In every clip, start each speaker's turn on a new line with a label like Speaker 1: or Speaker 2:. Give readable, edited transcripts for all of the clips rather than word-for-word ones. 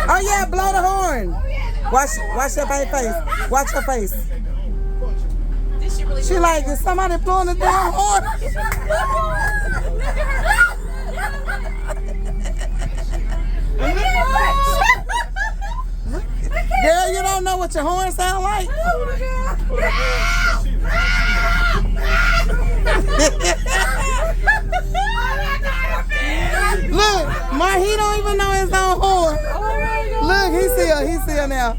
Speaker 1: Oh yeah, blow the horn. Watch your face. Watch your face. She like, is somebody blowing the damn horn? Girl, you don't know what your horn sound like? Look, he don't even know his own horn. Look, he see her now.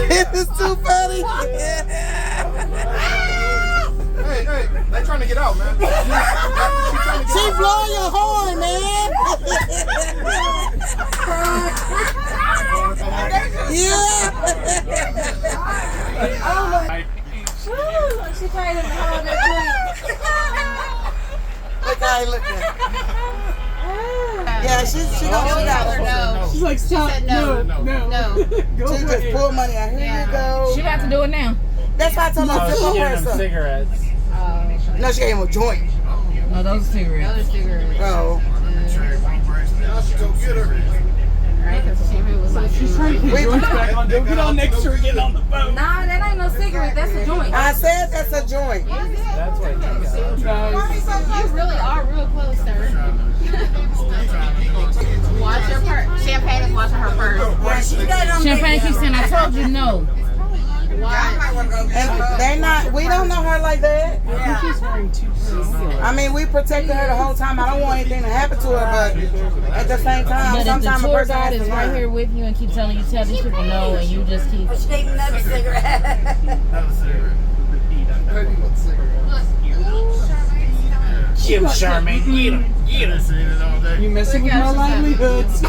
Speaker 1: This is too funny.
Speaker 2: Hey, they trying to get out, man.
Speaker 1: She blowing your horn, man. Yeah.
Speaker 3: She probably doesn't hold that
Speaker 1: Look how he looking. Yeah, she got it.
Speaker 3: No.
Speaker 4: She's like, stop.
Speaker 2: No.
Speaker 1: She just pull money out. Here you go.
Speaker 3: She about to do it now.
Speaker 1: That's why I told her to flip her purse up.
Speaker 5: Cigarettes.
Speaker 1: No, she gave him a joint.
Speaker 3: No, those are cigarettes.
Speaker 1: Oh.
Speaker 2: Y'all should go get her.
Speaker 3: Right, because she was like,
Speaker 4: She's trying to put joints back on. Don't get on next to her getting on the phone.
Speaker 3: nah, that ain't no cigarette. That's a joint.
Speaker 1: I said that's a joint.
Speaker 5: That's what you got.
Speaker 3: You really are real close, sir. Watch your purse. Champagne is watching her purse. Champagne keeps saying, I told you no.
Speaker 1: And they not. We don't know her like that.
Speaker 4: She's wearing two purses.
Speaker 1: I mean, we protected her the whole time. I don't want anything to happen to her, but at the same time,
Speaker 3: But if the
Speaker 1: sometimes a
Speaker 3: tour
Speaker 1: person
Speaker 3: guide
Speaker 1: has
Speaker 3: is
Speaker 1: to
Speaker 3: right
Speaker 1: learn.
Speaker 3: here with you and keep telling you, tell these people no, and you just keep.
Speaker 6: Another cigarette.
Speaker 5: Get him, Charmaine. Get him.
Speaker 4: You messing with my livelihoods.